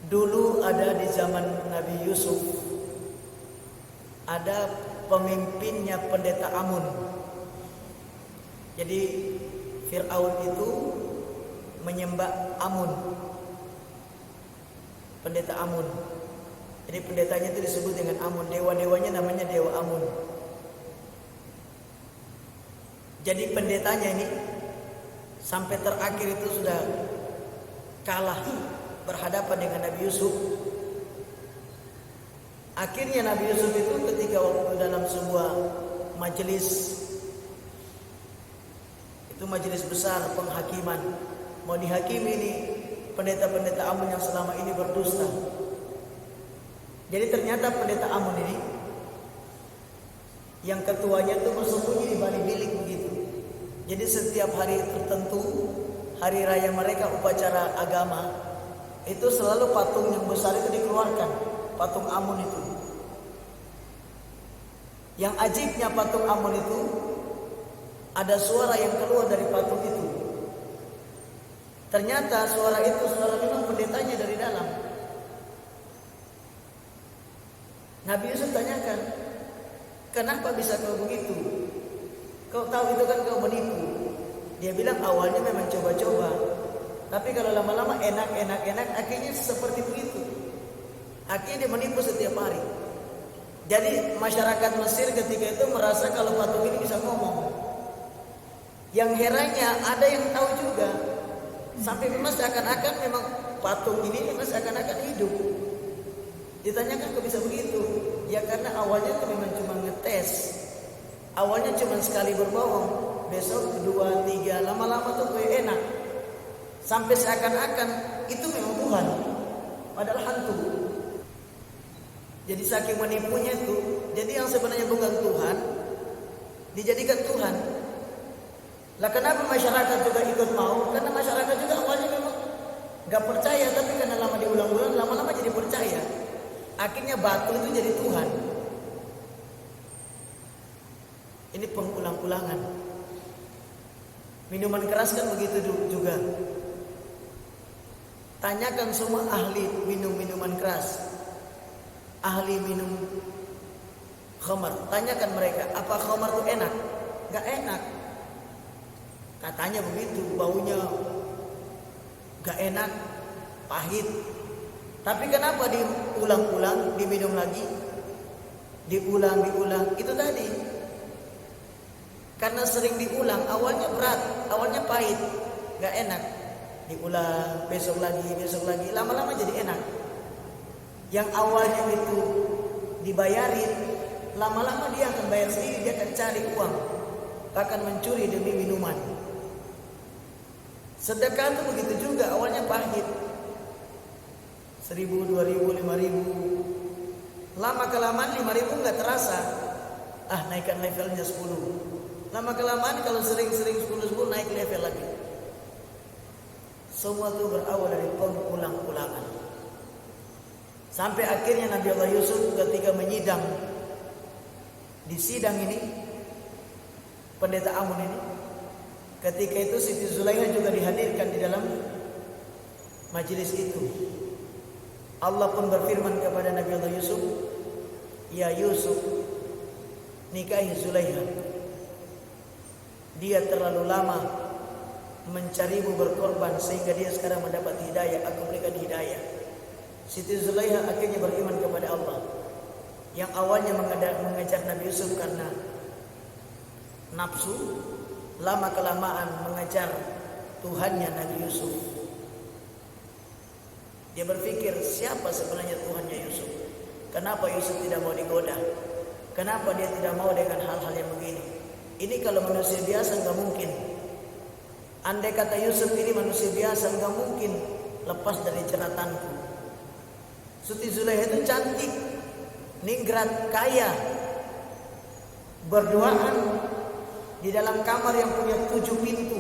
Dulu ada di zaman Nabi Yusuf, ada pemimpinnya pendeta Amun. Jadi Fir'aun itu menyembah Amun, pendeta Amun. Jadi pendetanya itu disebut dengan Amun, dewa-dewanya namanya dewa Amun. Jadi pendetanya ini sampai terakhir itu sudah kalah berhadapan dengan Nabi Yusuf. Akhirnya Nabi Yusuf itu ketika waktu dalam sebuah majelis, itu majelis besar penghakiman, mau dihakimi ini pendeta-pendeta Amun yang selama ini berdusta. Jadi ternyata pendeta Amun ini yang ketuanya itu bersembunyi di balik bilik begitu. Jadi setiap hari tertentu, hari raya mereka, upacara agama, itu selalu patung yang besar itu dikeluarkan, patung Amun itu. Yang ajibnya patung Amun itu, ada suara yang keluar dari patung itu. Ternyata suara itu suara memang pendetanya dari dalam. Nabi Yusuf tanyakan, kenapa bisa kau begitu? Kau tahu itu kan kau menipu. Dia bilang awalnya memang coba-coba, tapi kalau lama-lama enak, akhirnya seperti begitu. Akhirnya dia menipu setiap hari. Jadi masyarakat Mesir ketika itu merasa kalau patung ini bisa ngomong. Yang herannya ada yang tahu juga, sampai memang seakan-akan memang patung ini memang seakan-akan hidup. Ditanyakan kok bisa begitu? Ya karena awalnya itu memang cuma ngetes. Awalnya cuma sekali berbohong, besok kedua, tiga, lama-lama tuh kayak enak. Sampai seakan-akan itu memang Tuhan, padahal hantu. Jadi saking menipunya itu, jadi yang sebenarnya bukan Tuhan dijadikan Tuhan. Lah kenapa masyarakat juga ikut mau? Karena masyarakat juga awalnya memang gak percaya, tapi karena lama diulang-ulang, lama-lama jadi percaya. Akhirnya batu itu jadi Tuhan. Ini pengulang-ulangan. Minuman keras kan begitu juga. Tanyakan semua ahli minum minuman keras, ahli minum khamar. Tanyakan mereka, apa khamar itu enak? Gak enak. Katanya begitu, baunya gak enak, pahit. Tapi kenapa diulang-ulang, diminum lagi, diulang? Itu tadi. Karena sering diulang, awalnya berat, awalnya pahit, gak enak. Diulang, besok lagi, lama-lama jadi enak. Yang awalnya itu dibayarin, lama-lama dia akan bayar sendiri, dia akan cari uang, akan mencuri demi minuman. Sedekah itu begitu juga, awalnya pahit, 1.000, 2.000, 5.000. Lama kelamaan 5.000 gak terasa. Naikkan levelnya 10. Lama kelamaan kalau sering-sering 10 naik level lagi. Semua itu berawal dari pengulang-ulangan. Sampai akhirnya Nabi Allah Yusuf ketika menyidang, di sidang ini pendeta Amun ini, ketika itu Siti Zulaikha juga dihadirkan di dalam majelis itu. Allah pun berfirman kepada Nabi Allah Yusuf, "Ya Yusuf, nikahi Zulaikha. Dia terlalu lama mencarimu berkorban sehingga dia sekarang mendapat hidayah. Aku berikan hidayah." Siti Zulaikha akhirnya beriman kepada Allah. Yang awalnya mengejar Nabi Yusuf karena nafsu, lama kelamaan mengejar Tuhannya Nabi Yusuf. Dia berpikir, siapa sebenarnya Tuhannya Yusuf? Kenapa Yusuf tidak mau digoda? Kenapa dia tidak mau dengan hal-hal yang begini? Ini kalau manusia biasa nggak mungkin. Andai kata Yusuf ini manusia biasa, nggak mungkin lepas dari jeratanku. Siti Zulaikha itu cantik, ningrat, kaya, berduaan di dalam kamar yang punya 7 pintu.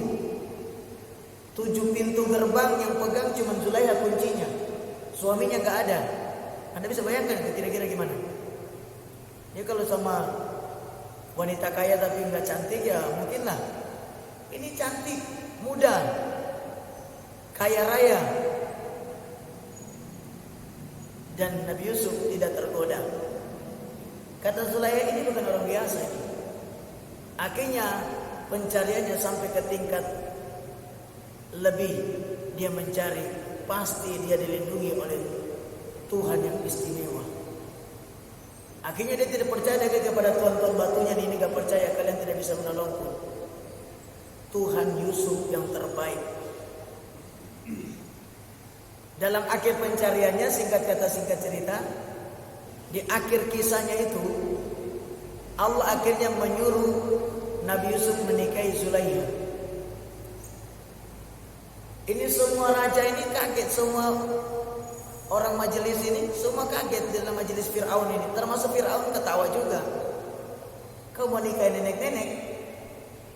7 pintu gerbang yang pegang cuma Zulaikha kuncinya. Suaminya nggak ada. Anda bisa bayangkan kira-kira gimana? Ya kalau sama wanita kaya tapi nggak cantik ya mungkin lah. Ini cantik, muda, kaya raya. dan Nabi Yusuf tidak tergoda. Kata Zulaikha, ini bukan orang biasa ini. Akhirnya pencariannya sampai ke tingkat lebih. Dia mencari, pasti dia dilindungi oleh Tuhan yang istimewa. Akhirnya dia tidak percaya lagi kepada tuan-tuan batunya, ini gak percaya, kalian tidak bisa menolongku. Tuhan Yusuf yang terbaik. Dalam akhir pencariannya, singkat kata singkat cerita, di akhir kisahnya itu, Allah akhirnya menyuruh Nabi Yusuf menikahi Zulaikha. Ini semua raja ini kaget, semua orang majelis ini semua kaget dalam majelis Fir'aun ini. Termasuk Fir'aun ketawa juga. Kau mau nikahi nenek-nenek?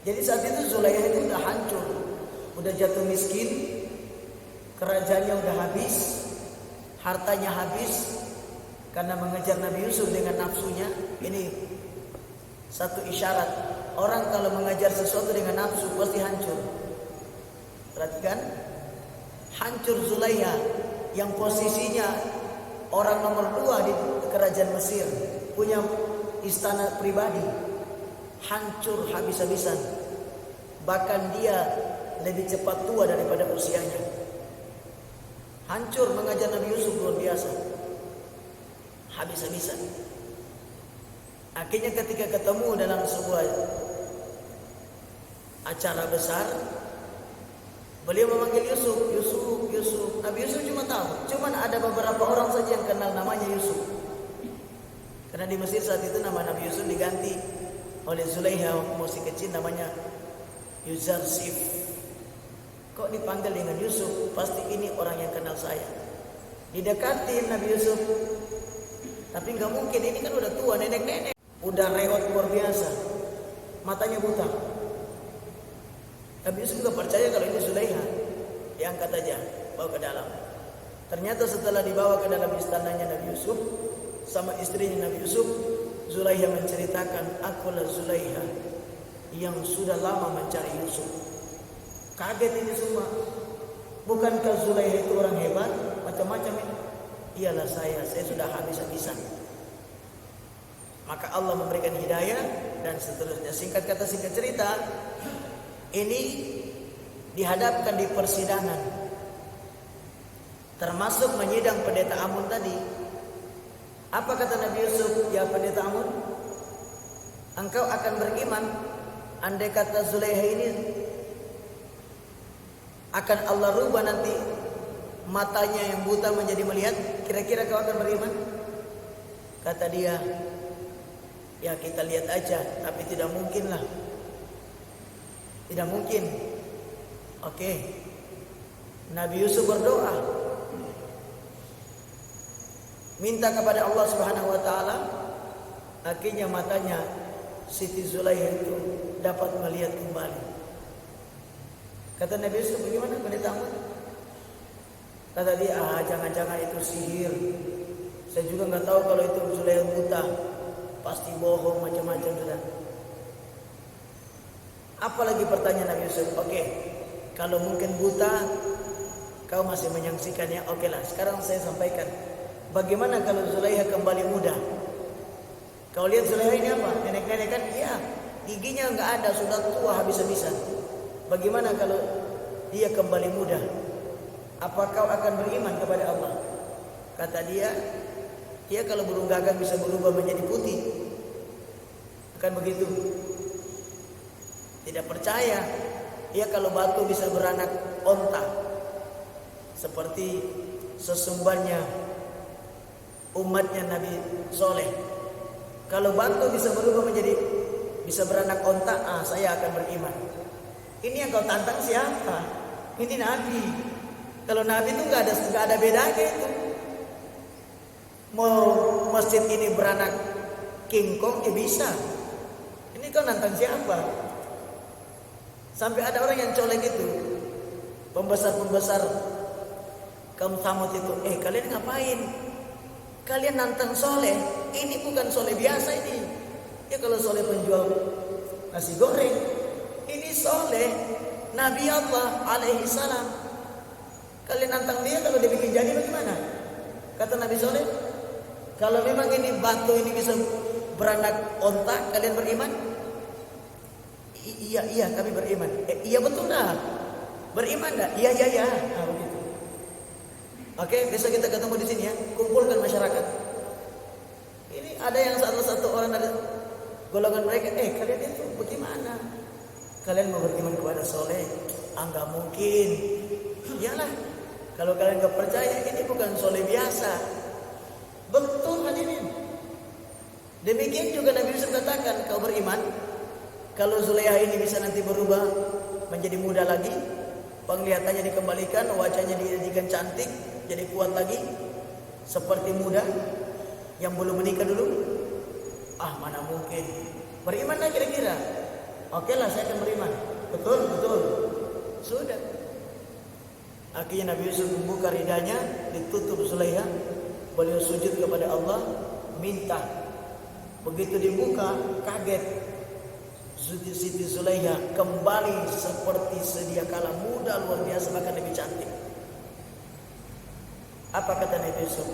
Jadi saat itu Zulaikha itu udah hancur, udah jatuh miskin, kerajaannya udah habis, hartanya habis karena mengejar Nabi Yusuf dengan nafsunya. Ini satu isyarat orang kalau mengejar sesuatu dengan nafsu pasti hancur. Perhatikan, hancur Zulaikha yang posisinya orang nomor 2 di kerajaan Mesir, punya istana pribadi, hancur habis-habisan. Bahkan dia lebih cepat tua daripada usianya. Hancur mengajar Nabi Yusuf luar biasa, habis-habisan. Akhirnya ketika ketemu dalam sebuah acara besar, beliau memanggil Yusuf, Yusuf, Yusuf. Nabi Yusuf cuma tahu, cuman ada beberapa orang saja yang kenal namanya Yusuf. Karena di Mesir saat itu nama Nabi Yusuf diganti oleh Zulaikha masih kecil, namanya Yuzarsif. Kok dipanggil dengan Yusuf? Pasti ini orang yang kenal saya. Didekatin Nabi Yusuf, tapi nggak mungkin, ini kan udah tua, nenek-nenek, udah reot luar biasa, matanya buta. Nabi Yusuf juga percaya kalau ini Zulaikha. Diangkat aja, bawa ke dalam. Ternyata setelah dibawa ke dalam istananya Nabi Yusuf sama istrinya Nabi Yusuf, Zulaikha menceritakan, akulah Zulaikha yang sudah lama mencari Yusuf. Kaget ini semua. Bukankah Zulaikha itu orang hebat? Macam-macam ini. Iyalah saya sudah habis-habisan. Maka Allah memberikan hidayah dan seterusnya. Singkat kata singkat cerita, ini dihadapkan di persidangan, termasuk menyidang pendeta Amun tadi. Apa kata Nabi Yusuf? Ya pendeta Amun, engkau akan beriman andai kata Zulaikha ini akan Allah rubah nanti matanya yang buta menjadi melihat, kira-kira kau akan beriman? Kata dia, ya kita lihat aja, tapi tidak mungkin lah. Tidak mungkin. Oke. Nabi Yusuf berdoa, minta kepada Allah Subhanahu wa taala, akhirnya matanya Siti Zulaikha itu dapat melihat kembali. Kata Nabi Yusuf, bagaimana pendeta Amun? Kata dia, jangan-jangan itu sihir. Saya juga nggak tahu kalau itu Zulaikha buta, pasti bohong macam-macam sudah. Apalagi pertanyaan Nabi Yusuf, oke, kalau mungkin buta, kau masih menyaksikannya, oke lah. Sekarang saya sampaikan, bagaimana kalau Zulaikha kembali muda? Kau lihat Zulaikha ini apa? Nenek-nenek kan, iya, giginya nggak ada, sudah tua habis-habisan. Bagaimana kalau dia kembali muda? Apa kau akan beriman kepada Allah? Kata dia kalau burung gagak bisa berubah menjadi putih, bukan begitu? Tidak percaya. Ia kalau batu bisa beranak onta, seperti sesumbarnya umatnya Nabi Soleh. Kalau batu bisa berubah menjadi bisa beranak onta, saya akan beriman. Ini yang kau tantang siapa? Ini Nabi. Kalau Nabi itu nggak ada bedanya itu. Mau masjid ini beranak kingkong, ya bisa. Ini kau nantang siapa? Sampai ada orang yang colek itu, pembesar-pembesar kaum Tsamud itu, kalian ngapain? Kalian nantang Soleh? Ini bukan Soleh biasa ini. Ya kalau Soleh penjual nasi goreng, ini Soleh Nabi Allah alaihi salam. Kalian nantang dia, kalau dia bikin jadi bagaimana? Kata Nabi Soleh, kalau memang ini batu ini bisa beranak onta, kalian beriman? Iya kami beriman. Iya betul dah. Beriman dah? Iya. Nah, begitu. Oke, besok kita ketemu di sini ya. Kumpulkan masyarakat. Ini ada yang salah satu orang dari golongan mereka, kalian itu bagaimana? Kalian mau beriman kepada Soleh? Enggak mungkin. Iyalah. Kalau kalian enggak percaya, ini bukan Soleh biasa. Betul hadirin. Demikian juga Nabi Yusuf katakan, kau beriman? Kalau Zulaiha ini bisa nanti berubah menjadi muda lagi, penglihatannya dikembalikan, wajahnya dijadikan cantik, jadi kuat lagi, seperti muda yang belum menikah dulu. Mana mungkin. Beriman lah kira-kira. Oke lah, saya akan beriman. Betul. Sudah. Akhirnya Nabi Yusuf membuka ridanya, ditutup Zulaiha. Beliau sujud kepada Allah, minta. Begitu dibuka, kaget. Siti Zulaiha kembali seperti sedia kala, muda luar biasa, bahkan lebih cantik. Apa kata Nabi Yusuf?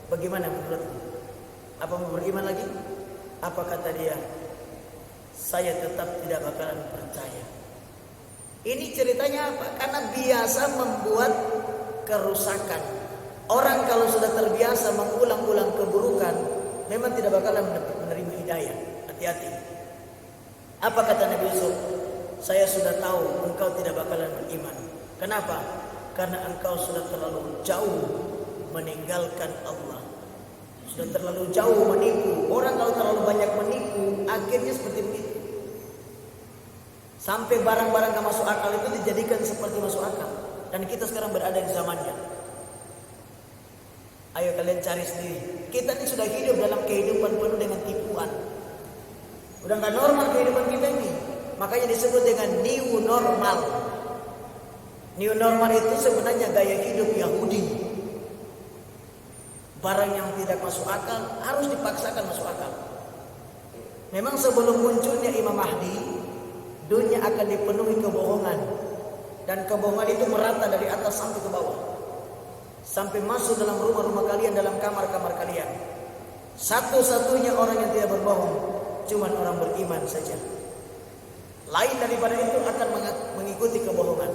Bagaimana menurutmu? Apa mau beriman lagi? Apa kata dia? Saya tetap tidak bakalan percaya. Ini ceritanya apa? Karena biasa membuat kerusakan. Orang kalau sudah terbiasa mengulang-ulang keburukan, memang tidak bakalan menerima hidayah. Hati-hati. Apa kata Nabi Yusuf? Saya sudah tahu engkau tidak bakalan beriman. Kenapa? Karena engkau sudah terlalu jauh meninggalkan Allah. Sudah terlalu jauh menipu. Orang kalau terlalu banyak menipu, akhirnya seperti begitu. Sampai barang-barang gak masuk akal itu dijadikan seperti masuk akal. Dan kita sekarang berada di zamannya. Ayo kalian cari sendiri. Kita ini sudah hidup dalam kehidupan penuh dengan tipuan. Udah gak normal kehidupan kita ini. Makanya disebut dengan new normal. New normal itu sebenarnya gaya hidup Yahudi. Barang yang tidak masuk akal harus dipaksakan masuk akal. Memang sebelum munculnya Imam Mahdi, dunia akan dipenuhi kebohongan. Dan kebohongan itu merata dari atas sampai ke bawah. Sampai masuk dalam rumah-rumah kalian, dalam kamar-kamar kalian. Satu-satunya orang yang tidak berbohong cuman orang beriman saja. Lain daripada itu akan mengikuti kebohongan.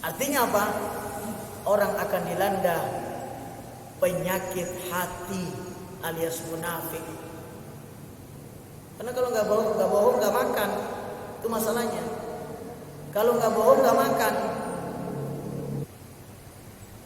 Artinya apa? Orang akan dilanda penyakit hati alias munafik. Karena kalau nggak bohong nggak makan, itu masalahnya. Kalau nggak bohong nggak makan,